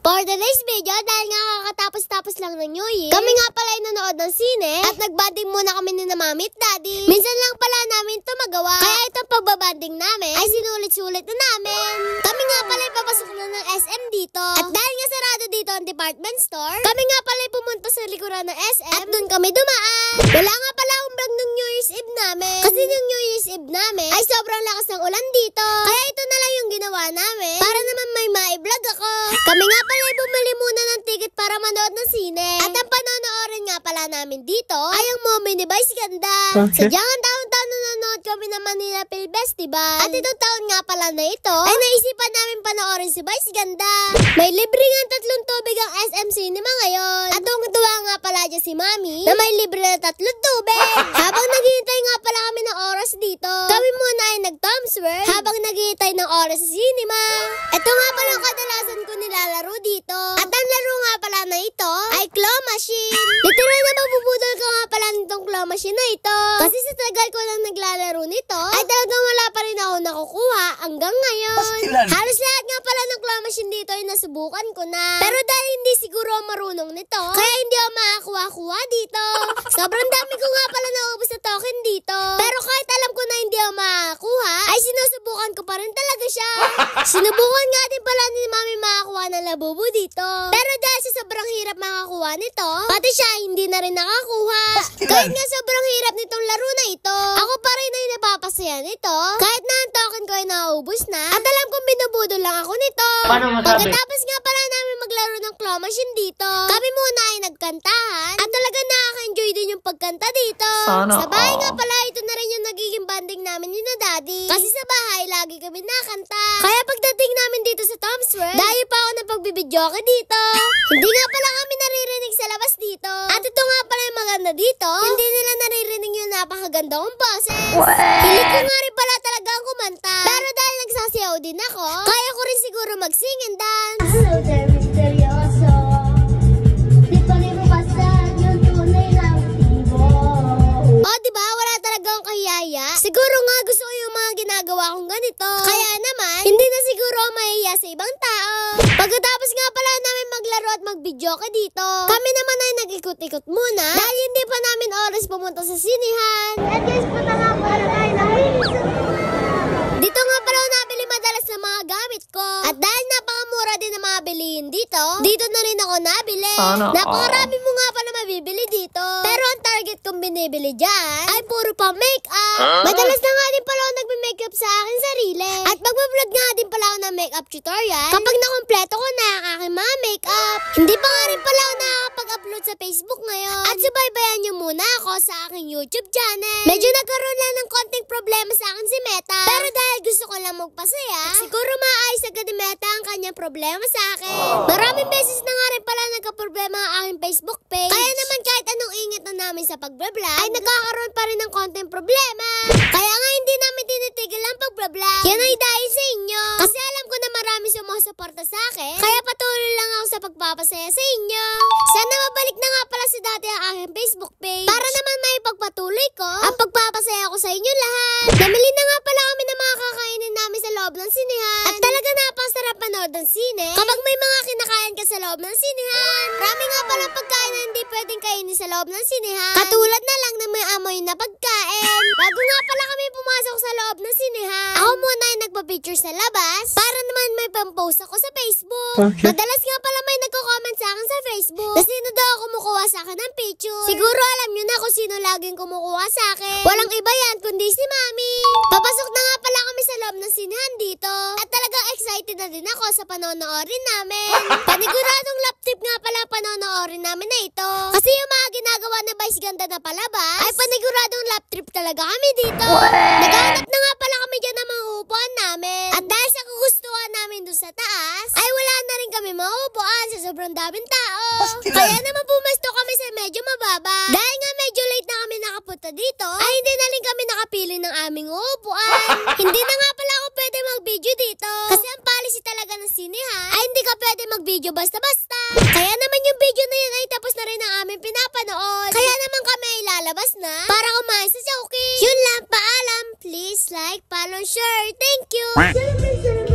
For today's video, dahil nga kakatapos-tapos lang ng New Year, kami nga pala ay nanood ng sine at nagbanding muna kami ni na Mami at Daddy. Minsan lang pala namin ito magawa, kaya itong pagbabanding namin ay sinulit-sulit na namin. Kami nga pala ay papasok na ng SM dito. At dahil nga sarado dito ang department store, kami nga pala ay pumunta sa likuran ng SM at doon kami dumaan. Wala nga pala akong vlog ng New Year's Eve namin, kasi nung New Year's Eve namin ay sobrang lakas ng ulan dito. Kaya ito na lang yung ginawa namin para naman may ma-vlog ako. Kami nga pala ay bumili muna ng ticket para manood ng sine. At ang panonoorin nga pala namin dito ay ang Mommy ni Vice Ganda. Sadyang ang taon-taon na nanood kami ng Manila Film Festival. At itong taon nga pala na ito ay naisipan namin panoorin si Vice Ganda. May libre nga 3 tubig ang SM Cinema ngayon. At tuwa nga pala dyan si Mami na may libre na 3 tubig. Habang naghihintay nga pala kami ng oras dito, kami muna ay nag-Tom's World habang naghihintay ng oras sa cinema. Ito nga pala ang kadalasan ko nilalaro dito. At ang laro nga pala na ito ay claw machine. Literal na mabubudol ka nga pala nitong claw machine na ito. Kasi sa tagal ko lang naglalaro nito, ay talagang wala pa rin ako nakukuha hanggang ngayon. Halos lahat nga pala ng claw machine dito ay nasubukan ko na. Pero dahil hindi siguro marunong nito, kaya hindi ako makakuha-kuha dito. Sobrang dami ko nga pala naubos na token dito. Pero kahit alam ko na hindi ako makakuha, ay sinusubukan ko pa rin talaga siya. Sinubukan nga din pala ni Mami makakuha ng labubu dito. Pero dahil sa sobrang hirap makakuha nito, pati siya hindi na rin nakakuha. Kahit nga sobrang hirap nitong laro na ito, ako pa rin ay napapasaya nito. Kahit na ang token ko ay naubos na, at alam kong binubudol lang ako nito. Pagkatapos nga pala namin maglaro ng claw machine dito, kami muna ay nagkantahan. At talaga nakaka-enjoy din yung pagkanta dito. Sa bahay nga pala, ito na rin yung nagiging banding namin ni na Daddy. Kasi sa bahay, lagi kami nakanta. Kaya pagdating namin dito sa Tom's World, dahil pa ako ng pagbibidyoke dito. Hindi nga pala kami naririnig sa labas dito. At ito nga pala yung maganda dito, hindi nila naririnig yung napakaganda kong boses. Hilig ko nga rin pala talaga ang kumanta. Pero dahil nagsasayaw din ako, kaya ko rin siguro mag-sing and dance. Hello there, misteryoso. Di pa rin mabasag yung tunay na motibo. Oh, diba? Wala talaga akong kahiyaya. Siguro nga gusto ko yung mga ginagawa kong ganito. Kaya naman, hindi na siguro ako mahihiya sa ibang tao. Pagkatapos nga pala namin maglaro at mag-videoke dito, kami naman ay nag-ikot-ikot muna dahil hindi pa namin oras pumunta sa sinihan. At guys, punta nga para tayo nakinis. Dito nga pala ako nabili madalas ng mga gamit ko. At dahil napakamura din na mga bilihin dito na rin ako nabili. Napakarami mo nga pala mabibili dito. Pero ang target kong binibili dyan ay puro pang makeup. Madalas na nga din pala ako nagme-makeup sa akin sarili. At magbablog nga din pala ako ng makeup tutorial kapag nakompleto ko na ang aking mga makeup. Hindi pa nga rin pala ako nakakapag-upload sa Facebook ngayon. At subaybayan nyo muna ako sa aking YouTube channel. Medyo nagkaroon lang ng konting problema sa akin si Meta. Pero dahil gusto ko lang magpasaya, siguro maayos agad ni Meta ang kanyang problema sa akin. Maraming beses na nga rin pala nagka-problema ang aking Facebook page. Kaya naman kahit anong ingit na namin sa pag-vlog, ay nagkakaroon pa rin ng konting problema. Kaya nga hindi namin tinitigil ang pag-vlog. Yan ay dahil sa inyo. Kasi alam ko na marami sumusuporta sa akin. Kaya patuloy lang ako sa pagpapasaya sa inyo. Sana mabalik na nga pala sa dati ang aking Facebook page. Para naman may pagpatuloy ko ang pagpapasaya ko sa inyo lahat. Namili na nga pala kami ng mga kakainin namin sa loob ng sinihan. At talaga napakasarap panood ng sine kapag may mga kinakain ka sa loob ng sinihan. Marami nga palang pagkain na hindi pwedeng kainin sa loob ng sinihan. Katulad na lang ng may amoy na pagkain. Bago nga pala kami pumasok sa loob ng sinihan, ako muna ay nagpa-picture sa labas para naman may pampost ako sa Facebook. Madalas nga pala may nagko-comment sa akin sa Facebook na sino daw ako kumukuha sa akin ng picture. Siguro alam nyo na kung sino laging kumukuha sa akin. Walang iba yan kundi si Mami. Papasok na nga pala kami sa loob ng sinihan dito. At talagang excited na din ako sa panonoorin namin. Paniguradong lap trip nga pala panonoorin namin na ito. Kasi yung mga ginagawa na Vice Ganda na palabas, ay paniguradong lap trip talaga kami dito. Naghahanap na nga pala kami dyan ng mga upuan namin. At dahil sa kagustuhan namin dun sa taas, ay wala na rin kami maupuan sa sobrang daming tao. Kaya naman pumasto kami sa medyo mababa. Dahil nga medyo late na kami nakapunta dito, ay hindi na rin kami nakapili ng aming upuan. Hindi na nga pala ako pwede mag-video dito. Kasi ang policy talaga ng sinihan ay hindi ka pwede mag-video basta-basta. Kaya naman yung video na yun ay tapos na rin ang aming pinapanood. Kaya naman kami ay lalabas na para kumain sa showcase. Yun lang, paalam. Please like, follow, share. Thank you!